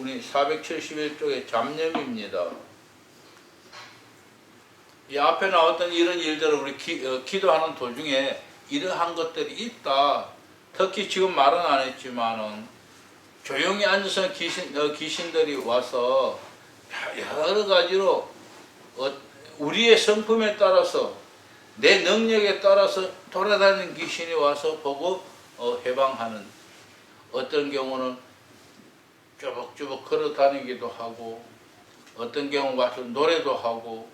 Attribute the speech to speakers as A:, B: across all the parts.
A: 우리 471쪽의 잡념입니다. 이 앞에 나왔던 이런 일들을 우리 기도하는 도중에 이러한 것들이 있다. 특히 지금 말은 안 했지만은 조용히 앉아서 귀신들이 와서 여러 가지로 우리의 성품에 따라서 내 능력에 따라서 돌아다니는 귀신이 와서 보고 해방하는, 어떤 경우는 쭈벅쭈벅 걸어 다니기도 하고, 어떤 경우 와서 노래도 하고,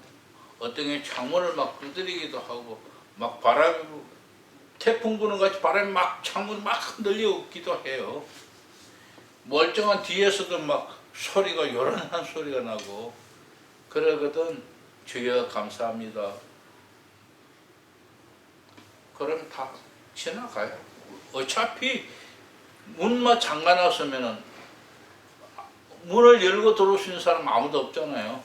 A: 어떤 경우 창문을 막 두드리기도 하고, 막 바람이 태풍 부는 같이 바람이 막 창문을 막 흔들리기도 해요. 멀쩡한 뒤에서도 막 소리가 요란한 소리가 나고 그러거든. 주여 감사합니다. 그럼 다 지나가요. 어차피 문만 잠가놨으면은 문을 열고 들어올 수 있는 사람 아무도 없잖아요.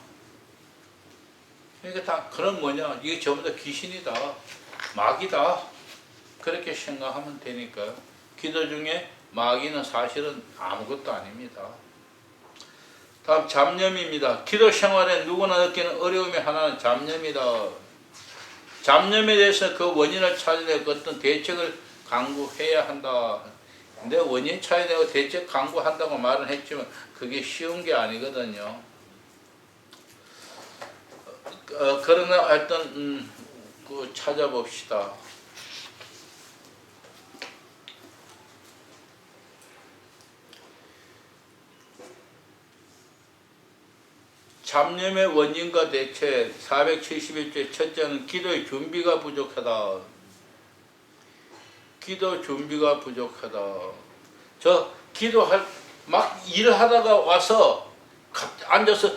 A: 그러니까 다 그런 뭐냐, 이게 전부 다 귀신이다, 마귀다, 그렇게 생각하면 되니까요. 기도 중에 마귀는 사실은 아무것도 아닙니다. 다음 잡념입니다. 기도 생활에 누구나 느끼는 어려움의 하나는 잡념이다. 잡념에 대해서 그 원인을 찾아내 어떤 대책을 강구해야 한다. 근데 원인 찾아내고 대책 강구한다고 말은 했지만 그게 쉬운 게 아니거든요. 그러나 하여튼 찾아봅시다. 잡념의 원인과 대책 471조 첫째는 기도의 준비가 부족하다. 기도 준비가 부족하다. 저 기도할 막 일하다가 와서 앉아서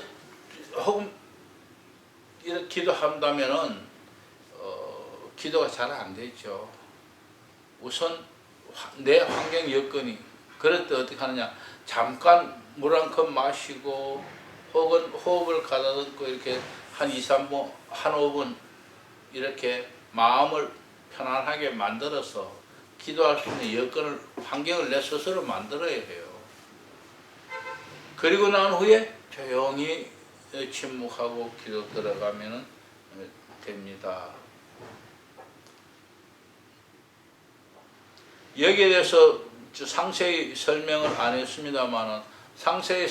A: 혹은 이렇게 기도한다면은 기도가 잘 안 되죠. 우선 내 환경 여건이 그럴 때 어떻게 하느냐, 잠깐 물 한 컵 마시고 혹은 호흡을 가다듬고 이렇게 한 2, 3분, 한 5분 이렇게 마음을 편안하게 만들어서 기도할 수 있는 여건을, 환경을 내 스스로 만들어야 해요. 그리고 난 후에 조용히 침묵하고 기도 들어가면 됩니다. 여기에 대해서 상세히 설명을 안 했습니다만 상세히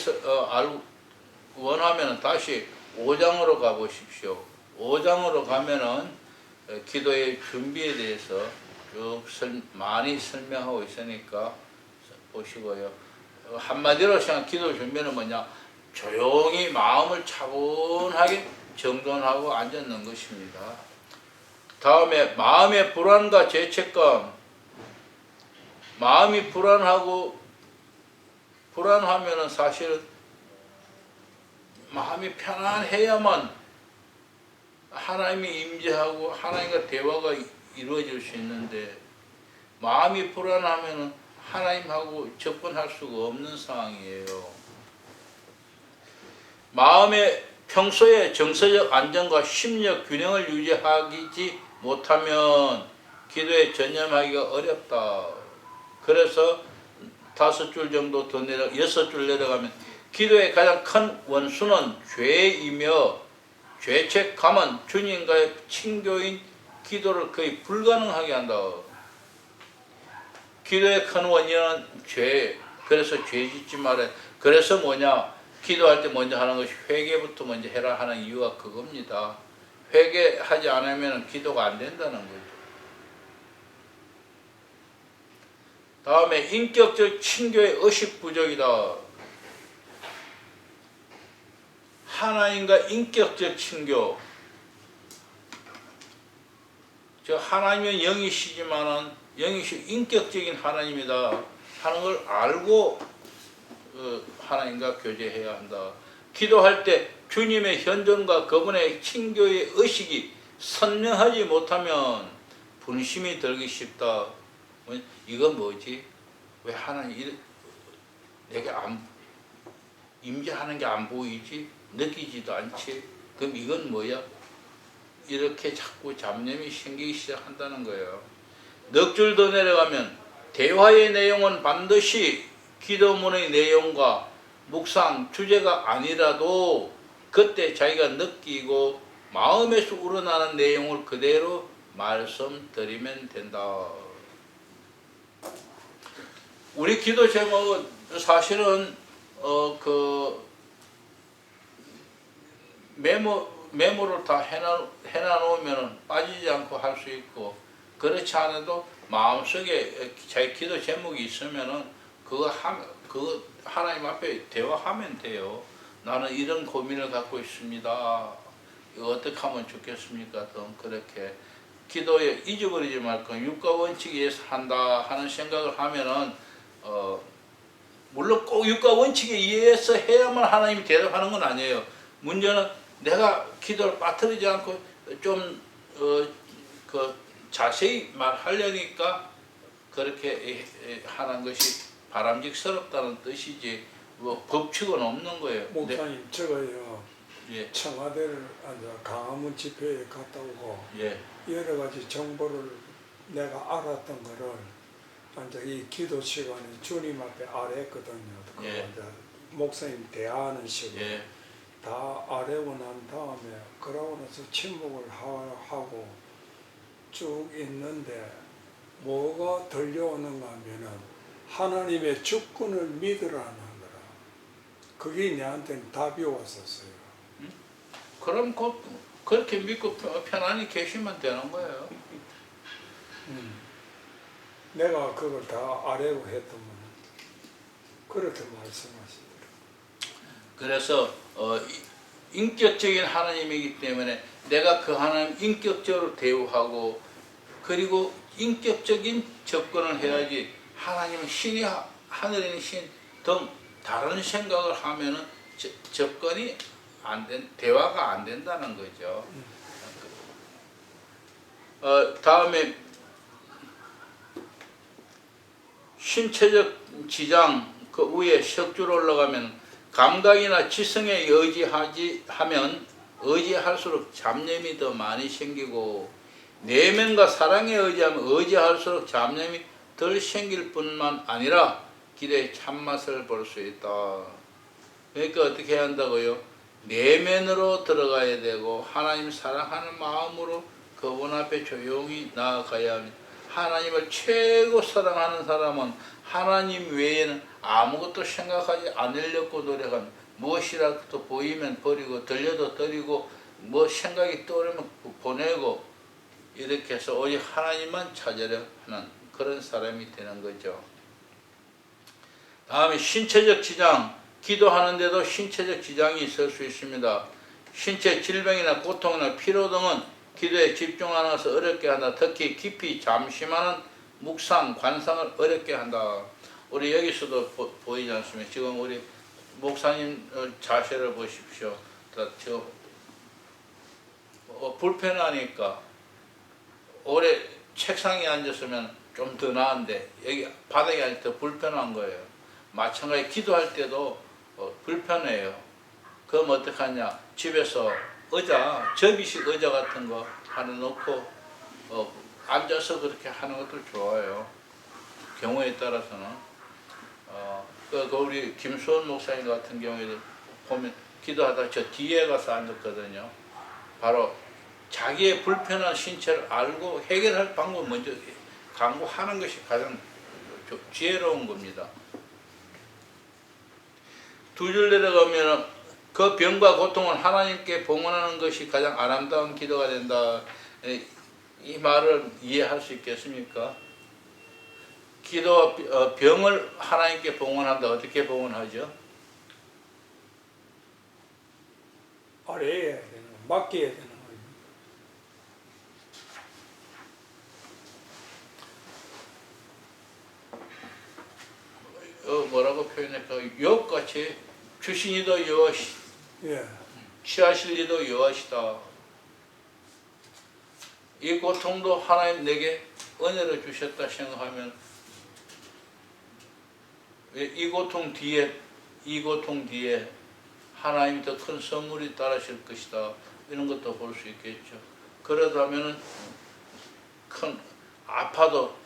A: 원하면 다시 5장으로 가보십시오. 5장으로 가면은 기도의 준비에 대해서 쭉 많이 설명하고 있으니까 보시고요. 한마디로 생각, 기도 준비는 뭐냐? 조용히 마음을 차분하게 정돈하고 앉는 것입니다. 다음에 마음의 불안과 죄책감. 마음이 불안하면은 사실은 마음이 편안해야만 하나님이 임재하고 하나님과 대화가 이루어질 수 있는데, 마음이 불안하면 하나님하고 접근할 수가 없는 상황이에요. 마음의 평소에 정서적 안정과 심리적 균형을 유지하지 못하면 기도에 전념하기가 어렵다. 그래서 5줄 정도 더 6줄 내려가면 기도의 가장 큰 원수는 죄이며 죄책감은 주님과의 친교인 기도를 거의 불가능하게 한다. 기도의 큰 원인은 죄. 그래서 죄 짓지 말아야. 그래서 뭐냐? 기도할 때 먼저 하는 것이 회개부터 먼저 해라 하는 이유가 그겁니다. 회개하지 않으면 기도가 안 된다는 거죠. 다음에 인격적 친교의 의식 부족이다. 하나님과 인격적 친교. 저 하나님은 영이시지만은 영이시 인격적인 하나님이다 하는 걸 알고 하나님과 교제해야 한다. 기도할 때 주님의 현존과 그분의 친교의 의식이 선명하지 못하면 분심이 들기 쉽다. 이건 뭐지? 왜 하나님 내게 임재하는 게 안 보이지? 느끼지도 않지? 그럼 이건 뭐야? 이렇게 자꾸 잡념이 생기기 시작한다는 거예요. 넉 줄 더 내려가면 대화의 내용은 반드시 기도문의 내용과 묵상, 주제가 아니라도 그때 자기가 느끼고 마음에서 우러나는 내용을 그대로 말씀드리면 된다. 우리 기도 제목은 사실은 그 메모를 다 해놔놓으면 빠지지 않고 할 수 있고, 그렇지 않아도 마음속에 자기 기도 제목이 있으면은 그거 하나님 앞에 대화하면 돼요. 나는 이런 고민을 갖고 있습니다. 이거 어떻게 하면 좋겠습니까? 등 그렇게 기도에 잊어버리지 말고 육가 원칙에 의해서 한다 하는 생각을 하면은 물론 꼭 육가 원칙에 의해서 해야만 하나님이 대답하는 건 아니에요. 문제는 내가 기도를 빠뜨리지 않고 좀 자세히 말하려니까 그렇게 하는 것이 바람직스럽다는 뜻이지 뭐 법칙은 없는 거예요.
B: 목사님, 저거요.
A: 예.
B: 청와대를 강화문 집회에 갔다 오고
A: 예.
B: 여러 가지 정보를 내가 알았던 거를 이제 이 기도 시간에 주님 앞에 아뢰했거든요.
A: 예.
B: 이제 목사님 대화하는 식으로
A: 예.
B: 다 아뢰고 난 다음에 그러고 나서 침묵을 하고 쭉 있는데 뭐가 들려오는가 하면은 하나님의 주권을 믿으라는 거라. 그게 내한테는 답이 왔었어요.
A: 그럼 그렇게 믿고 편안히 계시면 되는 거예요.
B: 내가 그걸 다 아뢰고 했더만 그렇게 말씀하시더라고요.
A: 그래서 인격적인 하나님이기 때문에 내가 그 하나님 인격적으로 대우하고, 그리고 인격적인 접근을 해야지 하나님은 신이 하늘에 있는 신 등 다른 생각을 하면은 접근이 대화가 안 된다는 거죠. 다음에 신체적 지장 그 위에 석주로 올라가면 감각이나 지성에 의지할수록 잡념이 더 많이 생기고, 내면과 사랑에 의지할수록 잡념이 덜 생길 뿐만 아니라 기도의 참맛을 볼 수 있다. 그러니까 어떻게 해야 한다고요? 내면으로 들어가야 되고 하나님 사랑하는 마음으로 그분 앞에 조용히 나아가야 합니다. 하나님을 최고 사랑하는 사람은 하나님 외에는 아무것도 생각하지 않으려고 노력합니다. 무엇이라도 보이면 버리고 들려도 드리고 뭐 생각이 떠오르면 보내고, 이렇게 해서 오직 하나님만 찾으려 하는 그런 사람이 되는 거죠. 다음에 신체적 지장. 기도하는데도 신체적 지장이 있을 수 있습니다. 신체 질병이나 고통이나 피로 등은 기도에 집중하는 것을 어렵게 한다. 특히 깊이 잠시만은 묵상, 관상을 어렵게 한다. 우리 여기서도 보이지 않습니까? 지금 우리 목사님 자세를 보십시오. 저 불편하니까 오래 책상에 앉았으면 좀 더 나은데 여기 바닥에 앉을 때 불편한 거예요. 마찬가지 기도할 때도 불편해요. 그럼 어떡하냐? 집에서 접이식 의자 같은 거 하나 놓고 앉아서 그렇게 하는 것도 좋아요. 경우에 따라서는. 우리 김수원 목사님 같은 경우에도 보면 기도하다 저 뒤에 가서 앉았거든요. 바로 자기의 불편한 신체를 알고 해결할 방법을 먼저 강구하는 것이 가장 지혜로운 겁니다. 두 줄 내려가면 그 병과 고통을 하나님께 봉헌하는 것이 가장 아름다운 기도가 된다. 이 말을 이해할 수 있겠습니까? 기도와 병을 하나님께 봉헌한다. 어떻게 봉헌하죠?
B: 아뢰야 되는 거, 맡겨야 되는 거예요.
A: 뭐라고 표현할까? 욥같이 주신이도 여호와시,
B: 예.
A: 취하실 이도 여호와시다. 이 고통도 하나님 내게 은혜를 주셨다 생각하면 이 고통 뒤에 하나님이 더 큰 선물이 따르실 것이다. 이런 것도 볼 수 있겠죠. 그러다면은 아파도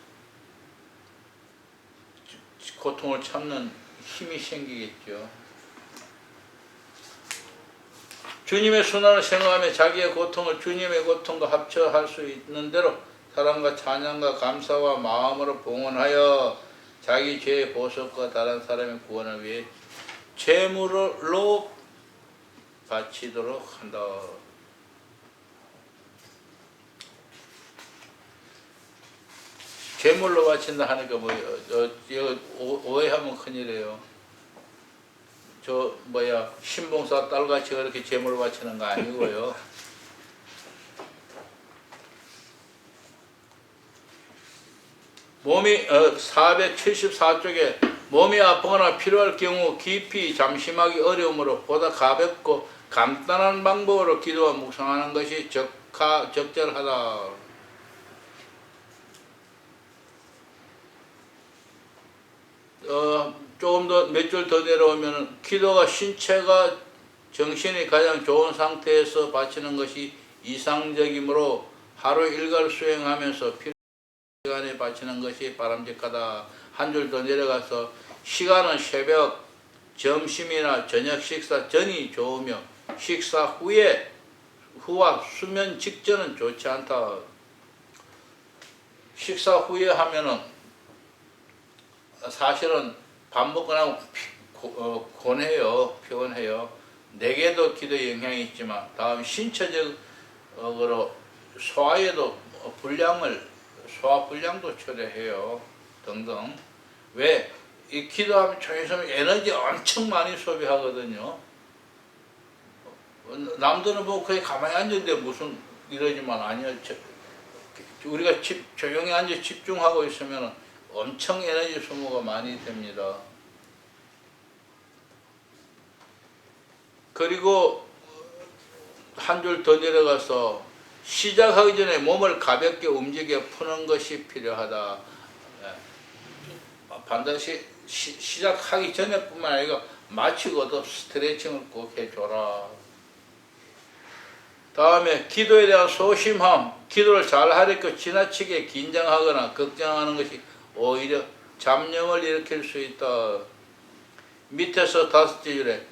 A: 고통을 참는 힘이 생기겠죠. 주님의 순환을 생각하며 자기의 고통을 주님의 고통과 합쳐할 수 있는 대로 사랑과 찬양과 감사와 마음으로 봉헌하여 자기 죄의 보석과 다른 사람의 구원을 위해 제물로 바치도록 한다. 제물로 바친다 하니까 뭐 이거 오해하면 큰일이에요. 저 신봉사 딸같이 그렇게 제물로 바치는 거 아니고요. 몸이 474쪽에 몸이 아프거나 필요할 경우 깊이 잠심하기 어려우므로 보다 가볍고 간단한 방법으로 기도와 묵상하는 것이 적절하다. 조금 더 몇 줄 더 내려오면 기도가 신체가 정신이 가장 좋은 상태에서 바치는 것이 이상적이므로 하루 일과를 수행하면서 필요한 시간에 바치는 것이 바람직하다. 한 줄 더 내려가서 시간은 새벽, 점심이나 저녁 식사 전이 좋으며 식사 후와 수면 직전은 좋지 않다. 식사 후에 하면은 사실은 밥 먹고 나면 피곤해요. 내게도 기도에 영향이 있지만 다음 신체적으로 소화에도 소화 불량도 초래해요. 등등. 왜? 이 기도하면 조용히 에너지 엄청 많이 소비하거든요. 남들은 뭐 거의 가만히 앉았는데 무슨 이러지만 아니요. 우리가 조용히 앉아 집중하고 있으면 엄청 에너지 소모가 많이 됩니다. 그리고 한 줄 더 내려가서 시작하기 전에 몸을 가볍게 움직여 푸는 것이 필요하다. 반드시 시작하기 전에 뿐만 아니라 마치고도 스트레칭을 꼭 해줘라. 다음에 기도에 대한 소심함, 기도를 잘하려고 지나치게 긴장하거나 걱정하는 것이 오히려 잡념을 일으킬 수 있다. 밑에서 5째 줄에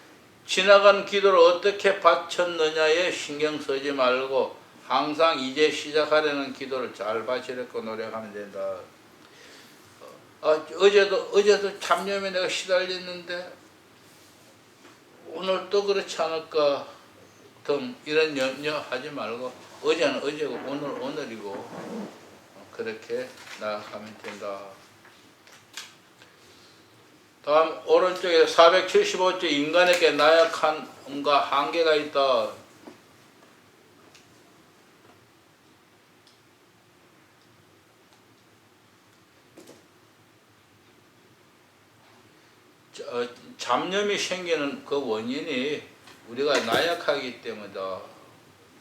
A: 지나간 기도를 어떻게 바쳤느냐에 신경 쓰지 말고 항상 이제 시작하려는 기도를 잘 바치려고 노력하면 된다. 어제도 잡념에 내가 시달렸는데 오늘 또 그렇지 않을까 등 이런 염려하지 말고 어제는 어제고 오늘이고 그렇게 나아가면 된다. 다음 오른쪽에 475쪽 인간에게 나약함과 한계가 있다. 잡념이 생기는 그 원인이 우리가 나약하기 때문이다.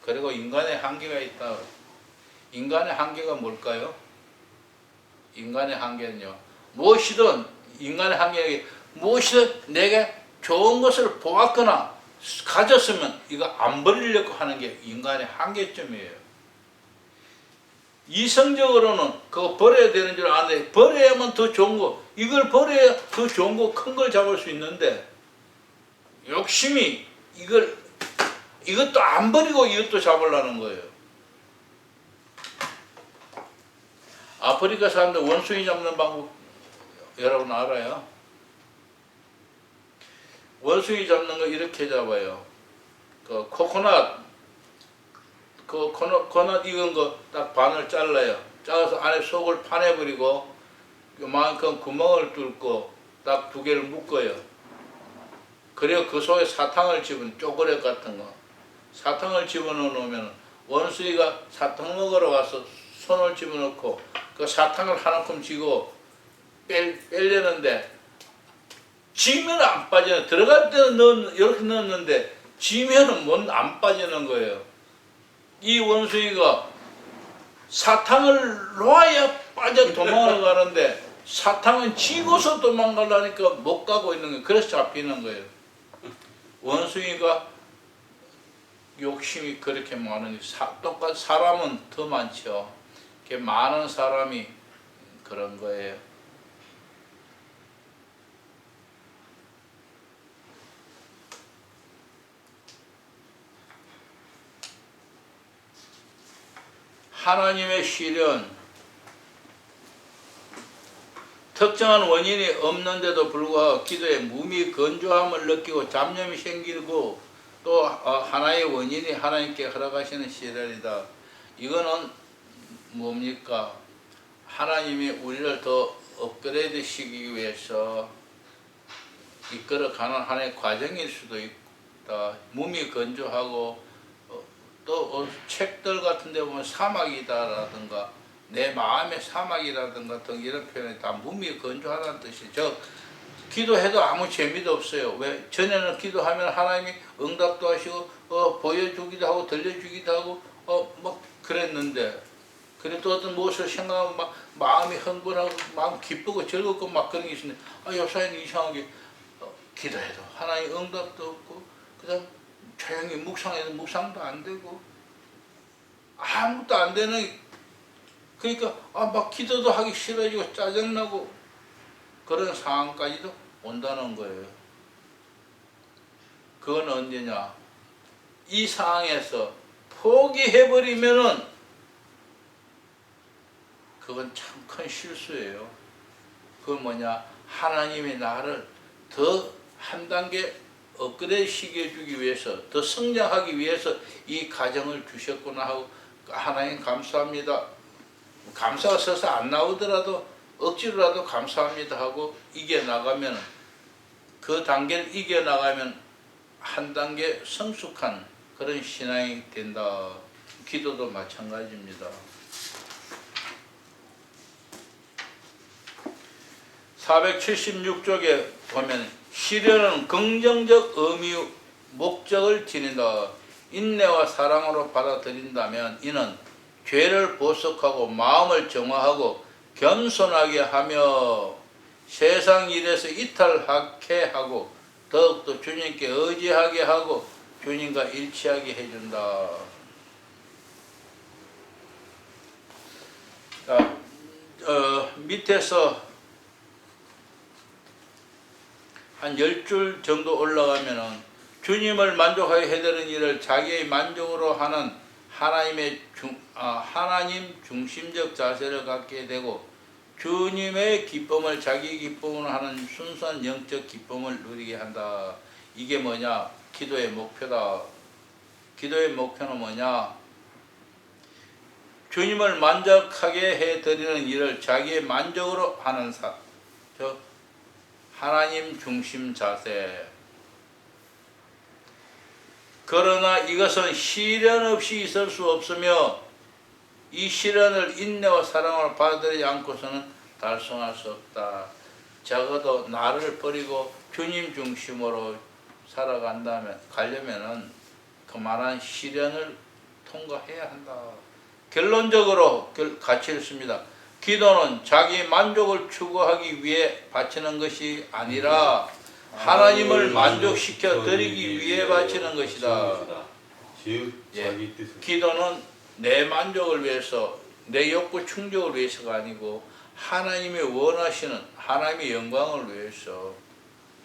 A: 그리고 인간의 한계가 있다. 인간의 한계가 뭘까요? 인간의 한계는요. 인간의 한계는 무엇이든 내게 좋은 것을 보았거나 가졌으면 이거 안 버리려고 하는 게 인간의 한계점이에요. 이성적으로는 그거 버려야 되는 줄 아는데 버려야만 더 좋은 거, 이걸 버려야 더 좋은 거 큰 걸 잡을 수 있는데 욕심이 이것도 안 버리고 이것도 잡으려는 거예요. 아프리카 사람들 원숭이 잡는 방법 여러분 알아요? 원숭이 잡는 거 이렇게 잡아요. 그 코코넛 익은 거 딱 반을 잘라요. 잘라서 안에 속을 파내버리고 요만큼 구멍을 뚫고 딱 2개를 묶어요. 그리고 그 속에 사탕을 초콜릿 같은 거 사탕을 집어넣으면 원숭이가 사탕 먹으러 와서 손을 집어넣고 그 사탕을 하나큼 쥐고 빼려는데 지면 안 빠져요. 들어갈 때는 이렇게 넣었는데 지면은 안 빠지는 거예요. 이 원숭이가 사탕을 놓아야 빠져 도망을 가는데 사탕은 쥐고서 도망가려니까 못 가고 있는 거예요. 그래서 잡히는 거예요. 원숭이가 욕심이 그렇게 많으니 똑같이 사람은 더 많죠. 많은 사람이 그런 거예요. 하나님의 시련, 특정한 원인이 없는데도 불구하고 기도에 무미 건조함을 느끼고 잡념이 생기고 또 하나의 원인이 하나님께 허락하시는 시련이다. 이거는 뭡니까? 하나님이 우리를 더 업그레이드 시키기 위해서 이끌어가는 하나의 과정일 수도 있다. 몸이 건조하고 또 책들 같은 데 보면 사막이다라든가 내 마음의 사막이라든가 등 이런 표현이 다 몸이 건조하다는 뜻이죠. 기도해도 아무 재미도 없어요. 왜? 전에는 기도하면 하나님이 응답도 하시고 보여주기도 하고 들려주기도 하고 막 그랬는데 그래도 어떤 무엇을 생각하면 막 마음이 흥분하고 마음 기쁘고 즐겁고 막 그런 게 있는데 요사이는 이상하게 기도해도 하나님 응답도 없고 그다음 조용히 묵상해도 묵상도 안 되고 아무것도 안 되는 그러니까 막 기도도 하기 싫어지고 짜증나고 그런 상황까지도 온다는 거예요. 그건 언제냐? 이 상황에서 포기해버리면은 그건 참 큰 실수예요. 그건 뭐냐? 하나님이 나를 더 한 단계 업그레이드 시켜주기 위해서 더 성장하기 위해서 이 가정을 주셨구나 하고 하나님 감사합니다. 감사가 서서 안 나오더라도 억지로라도 감사합니다 하고 이겨나가면 그 단계를 이겨나가면 한 단계 성숙한 그런 신앙이 된다. 기도도 마찬가지입니다. 476쪽에 보면 시련은 긍정적 의미 목적을 지닌다. 인내와 사랑으로 받아들인다면 이는 죄를 보속하고 마음을 정화하고 겸손하게 하며 세상 일에서 이탈하게 하고 더욱더 주님께 의지하게 하고 주님과 일치하게 해준다. 자, 밑에서 한 10줄 정도 올라가면은 주님을 만족하게 해드리는 일을 자기의 만족으로 하는 하나님 중심적 자세를 갖게 되고 주님의 기쁨을 자기 기쁨으로 하는 순수한 영적 기쁨을 누리게 한다. 이게 뭐냐? 기도의 목표다. 기도의 목표는 뭐냐? 주님을 만족하게 해드리는 일을 자기의 만족으로 하는 하나님 중심 자세. 그러나 이것은 시련 없이 있을 수 없으며 이 시련을 인내와 사랑으로 받아들이지 않고서는 달성할 수 없다. 적어도 나를 버리고 주님 중심으로 가려면은 그만한 시련을 통과해야 한다. 결론적으로 같이 읽습니다. 기도는 자기 만족을 추구하기 위해 바치는 것이 아니라 하나님을 만족시켜 드리기 위해 바치는 것이다. 예, 기도는 내 만족을 위해서, 내 욕구 충족을 위해서가 아니고 하나님이 원하시는 하나님의 영광을 위해서,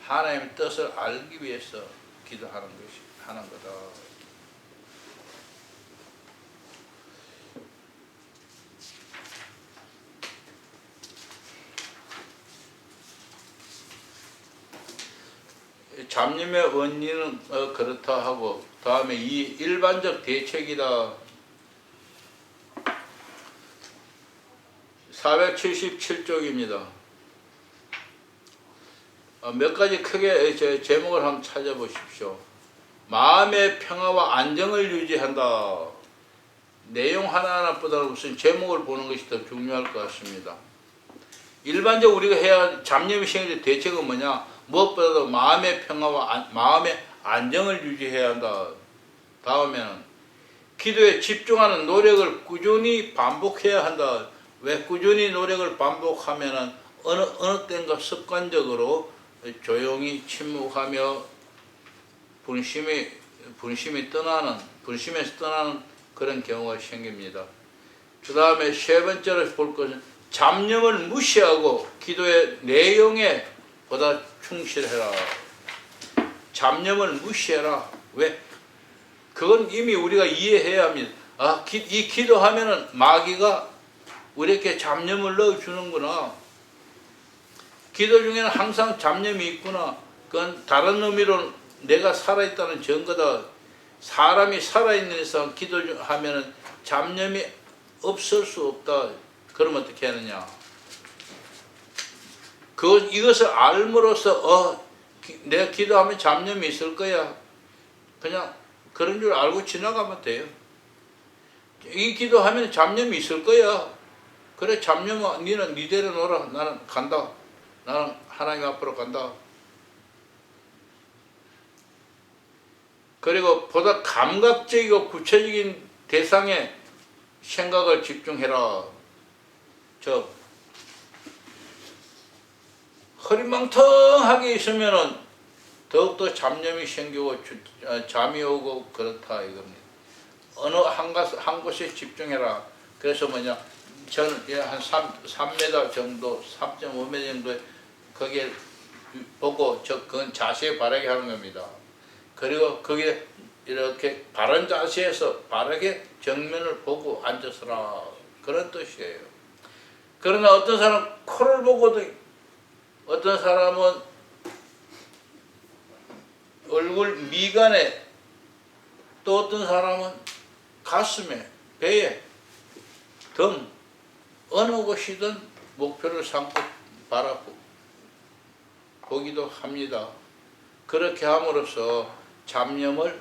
A: 하나님의 뜻을 알기 위해서 기도하는 거다. 잡념의 원인은 그렇다 하고 다음에 이 일반적 대책이다. 477쪽입니다. 몇 가지 크게 제목을 한번 찾아보십시오. 마음의 평화와 안정을 유지한다. 내용 하나하나보다는 무슨 제목을 보는 것이 더 중요할 것 같습니다. 일반적으로 우리가 해야 잡념이 생길 때 대책은 뭐냐? 무엇보다도 마음의 평화와 마음의 안정을 유지해야 한다. 다음에는 기도에 집중하는 노력을 꾸준히 반복해야 한다. 왜 꾸준히 노력을 반복하면은 어느 때인가 습관적으로 조용히 침묵하며 분심에서 떠나는 그런 경우가 생깁니다. 그 다음에 세 번째로 볼 것은 잡념을 무시하고 기도의 내용에 보다 충실해라. 잡념을 무시해라. 왜? 그건 이미 우리가 이해해야 합니다. 이 기도하면은 마귀가 우리에게 잡념을 넣어주는구나. 기도 중에는 항상 잡념이 있구나. 그건 다른 의미로 내가 살아있다는 증거다. 사람이 살아있는 이상 기도하면은 잡념이 없을 수 없다. 그럼 어떻게 하느냐? 이것을 알므로써 내가 기도하면 잡념이 있을 거야. 그냥 그런 줄 알고 지나가면 돼요. 이 기도하면 잡념이 있을 거야. 그래, 잡념아, 니는 니대로 놀아. 나는 간다. 나는 하나님 앞으로 간다. 그리고 보다 감각적이고 구체적인 대상에 생각을 집중해라. 허리망텅하게 있으면은 더욱더 잡념이 생기고 잠이 오고 그렇다 이겁니다. 어느 한 곳에 집중해라. 그래서 저는 한 3m 정도, 3.5m 정도에 거기에 보고 그건 자세히 바르게 하는 겁니다. 그리고 거기에 이렇게 바른 자세에서 바르게 정면을 보고 앉아서라. 그런 뜻이에요. 그러나 어떤 사람은 코를 보고도, 어떤 사람은 얼굴 미간에, 또 어떤 사람은 가슴에, 배에, 등 어느 곳이든 목표를 삼고 바라보기도 합니다. 그렇게 함으로써 잡념을,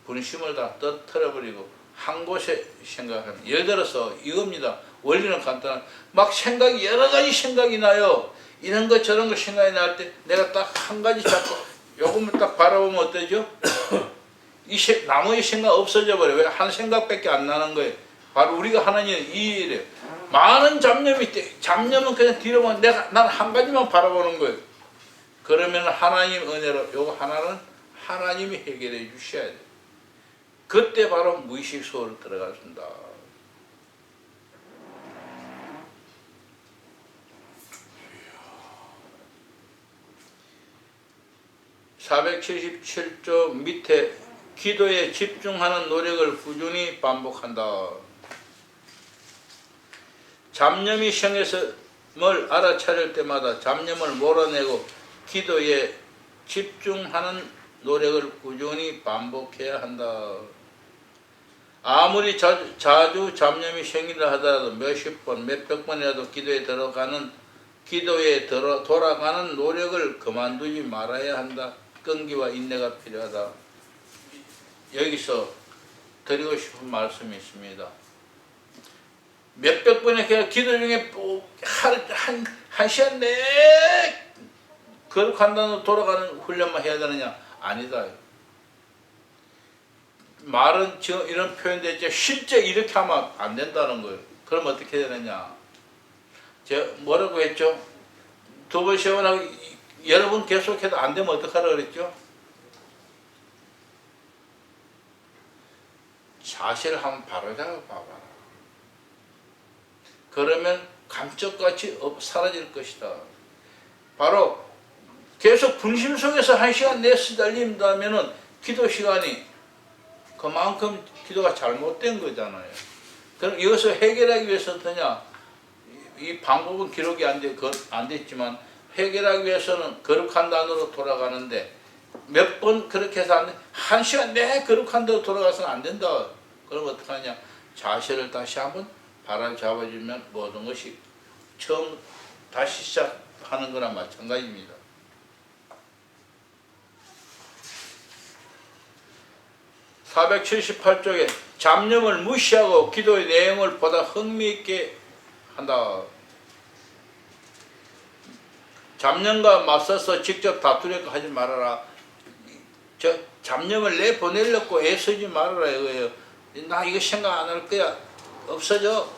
A: 분심을 다 떨어뜨려버리고 한 곳에 생각하는. 예를 들어서 이겁니다. 원리는 간단한. 막 생각이 여러 가지 생각이 나요. 이런 거 저런 거 생각이 날 때 내가 딱 한 가지 잡고 요것만 딱 바라보면 어때죠? 나머지 생각 없어져 버려요. 왜? 한 생각밖에 안 나는 거예요. 바로 우리가 하나님 이래요. 많은 잡념이 있대. 잡념은 그냥 뒤로만 난 한 가지만 바라보는 거예요. 그러면 하나님 은혜로 요거 하나는 하나님이 해결해 주셔야 돼요. 그때 바로 무의식 속으로 들어가신다. (477조) 밑에 기도에 집중하는 노력을 꾸준히 반복한다. 잡념이 생겨서 뭘 알아차릴 때마다 잡념을 몰아내고 기도에 집중하는 노력을 꾸준히 반복해야 한다. 아무리 자주 잡념이 생긴다 하더라도 몇십 번, 몇백 번이라도 기도에 돌아가는 노력을 그만두지 말아야 한다. 끈기와 인내가 필요하다. 여기서 드리고 싶은 말씀이 있습니다. 몇백 번의 기도 중에 한 시간 내에 거룩한다고 돌아가는 훈련만 해야 되느냐? 아니다. 말은 이런 표현되죠. 실제 이렇게 하면 안 된다는 거예요. 그럼 어떻게 되느냐? 제가 뭐라고 했죠? 2번 시험하고 여러분 계속해도 안 되면 어떡하라 그랬죠? 자세를 한번 바르자고 봐봐라. 그러면 감쪽같이 사라질 것이다. 바로 계속 분심 속에서 1시간 내에 시달린다면은 기도 시간이 그만큼 기도가 잘못된 거잖아요. 그럼 이것을 해결하기 위해서 어떠냐? 이 방법은 기록이 안 됐지만 해결하기 위해서는 거룩한 단으로 돌아가는데 몇 번 그렇게 해서 안 돼. 1시간 내에 거룩한 단으로 돌아가서는 안 된다. 그럼 어떻게 하냐? 자세를 다시 한번 바람 잡아주면 모든 것이 처음 다시 시작하는 거나 마찬가지입니다. (478쪽에) 잡념을 무시하고 기도의 내용을 보다 흥미있게 한다. 잡념과 맞서서 직접 다투려고 하지 말아라. 잡념을 내보내려고 애쓰지 말아라 이거예요. 나 이거 생각 안 할 거야. 없어져.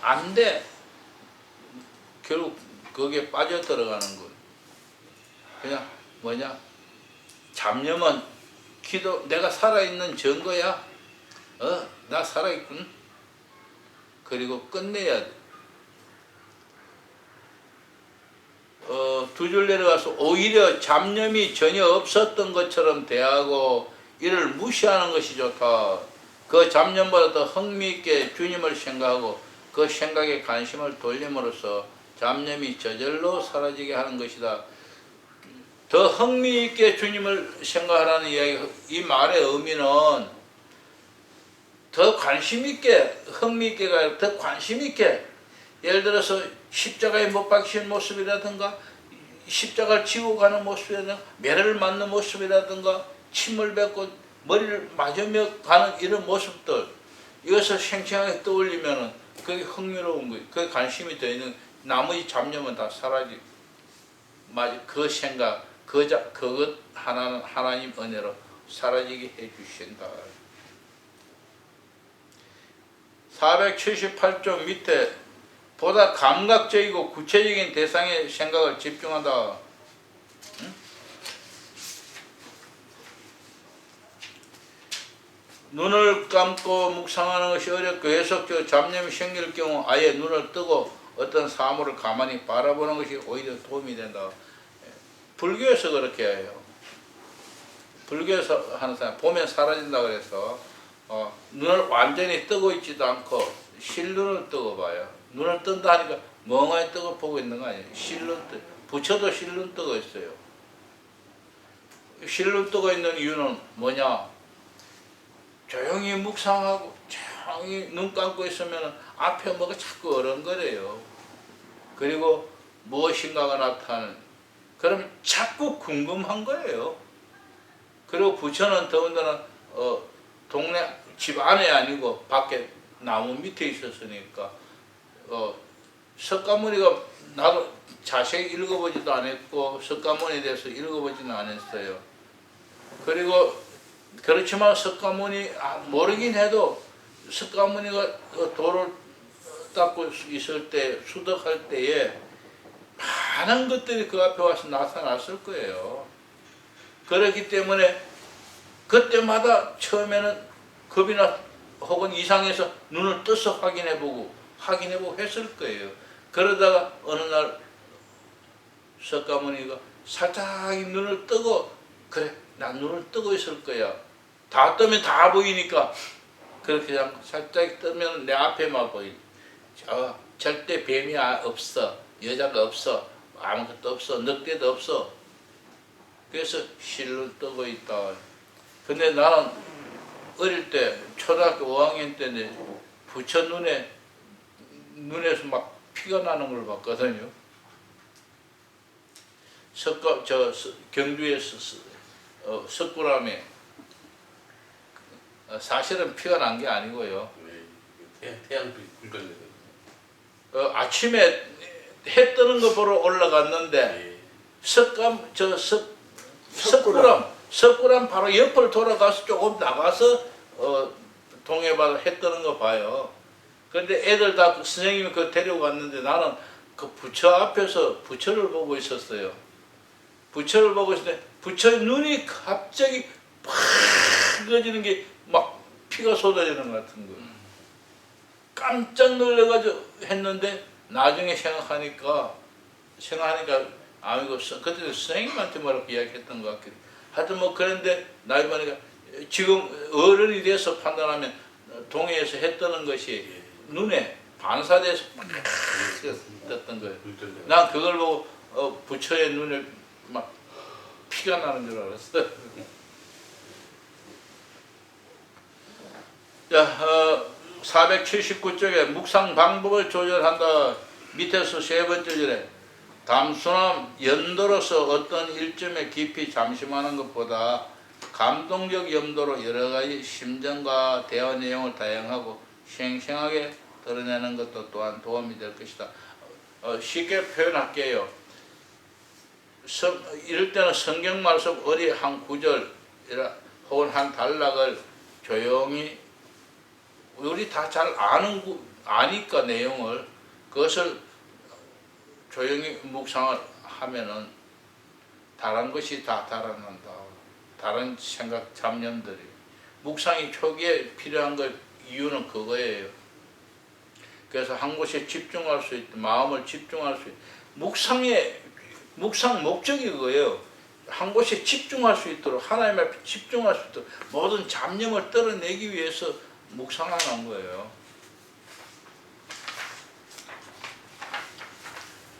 A: 안 돼. 결국 거기에 빠져 들어가는 거예요. 그냥 잡념은 내가 살아있는 증거야. 나 살아있군. 그리고 끝내야 돼. 2줄 내려가서 오히려 잡념이 전혀 없었던 것처럼 대하고 이를 무시하는 것이 좋다. 그 잡념보다 더 흥미있게 주님을 생각하고 그 생각에 관심을 돌림으로써 잡념이 저절로 사라지게 하는 것이다. 더 흥미있게 주님을 생각하라는 이야기, 이 말의 의미는 더 관심있게, 흥미있게가 아니라 더 관심있게, 예를 들어서 십자가에 못 박힌 모습이라든가 십자가를 지고 가는 모습이라든가 매를 맞는 모습이라든가 침을 뱉고 머리를 맞으며 가는 이런 모습들, 이것을 생생하게 떠올리면은 그게 흥미로운 거예요. 그게 관심이 더 있는, 나머지 잡념은 다 사라지고, 그 생각, 그것 하나는 하나님 은혜로 사라지게 해주신다. 478쪽 밑에 보다 감각적이고 구체적인 대상의 생각을 집중한다. 응? 눈을 감고 묵상하는 것이 어렵고 계속적으로 잡념이 생길 경우 아예 눈을 뜨고 어떤 사물을 가만히 바라보는 것이 오히려 도움이 된다. 불교에서 그렇게 해요. 불교에서 하는 사람 보면 사라진다 그래서 눈을 완전히 뜨고 있지도 않고 실눈을 뜨고 봐요. 눈을 뜬다 하니까 멍하니 뜨고 보고 있는 거 아니에요. 실눈 부처도 실눈 뜨고 있어요. 실눈 뜨고 있는 이유는 뭐냐? 조용히 묵상하고 조용히 눈 감고 있으면 앞에 뭐가 자꾸 어른거려요. 그리고 무엇인가가 나타나는, 그러면 자꾸 궁금한 거예요. 그리고 부처는 더군다나 동네 집 안에 아니고 밖에 나무 밑에 있었으니까 석가모니가, 나도 자세히 읽어보지도 않았고 석가모니에 대해서 읽어보지는 않았어요. 그리고 그렇지만 석가모니 모르긴 해도 석가모니가 돌을 닦고 있을 때, 수덕할 때에 많은 것들이 그 앞에 와서 나타났을 거예요. 그렇기 때문에 그때마다 처음에는 겁이나 혹은 이상해서 눈을 떠서 확인해보고 했을 거예요. 그러다가 어느 날 석가모니가 살짝 눈을 뜨고, 그래 난 눈을 뜨고 있을 거야. 다 뜨면 다 보이니까 그렇게 그냥 살짝 뜨면 내 앞에만 보이. 절대 뱀이 없어, 여자가 없어, 아무것도 없어, 늑대도 없어. 그래서 실눈 뜨고 있다. 근데 나는 어릴 때 초등학교 5학년 때인데 부처 눈에서 막 피가 나는 걸 봤거든요. 경주에서 석굴암에 사실은 피가 난 게 아니고요.
C: 태양빛 불걸레.
A: 아침에 해 뜨는 거 보러 올라갔는데 석굴암 바로 옆을 돌아가서 조금 나가서 동해바다 해 뜨는 거 봐요. 그런데 애들 다 선생님이 데리고 갔는데 나는 그 부처 앞에서 부처를 보고 있었어요. 부처를 보고 있을 때 부처의 눈이 갑자기 팍 꺼지는 게 막 피가 쏟아지는 것 같은 거예요. 깜짝 놀래가지고 했는데 나중에 생각하니까 아이고 그때 선생님한테 뭐라고 이야기했던 것 같기도. 하여튼 뭐 그런데 나이 보니까 지금 어른이 돼서 판단하면 동해에서 해 뜨는 것이 눈에 반사돼서 막 떴던 거예요. 난 그걸 보고 부처의 눈에 막 피가 나는 줄 알았어요. 자, 479쪽에 묵상 방법을 조절한다. 밑에서 세 번째 절에 단순한 연도로서 어떤 일점에 깊이 잠심하는 것보다 감동적 염도로 여러 가지 심정과 대화 내용을 다양하고 생생하게 드러내는 것도 또한 도움이 될 것이다. 쉽게 표현할게요. 이럴 때는 성경 말씀 어디 한 구절 혹은 한 단락을 조용히, 우리 다 잘 아니까 내용을, 그것을 조용히 묵상을 하면은 다른 것이 다 달아난다. 다른 생각, 잡념들이. 묵상이 초기에 필요한 이유는 그거예요. 그래서 한 곳에 집중할 수 있다. 마음을 집중할 수 있다. 묵상 목적이 그거예요. 한 곳에 집중할 수 있도록, 하나님 앞에 집중할 수 있도록 모든 잡념을 떨어내기 위해서 묵상하는 거예요.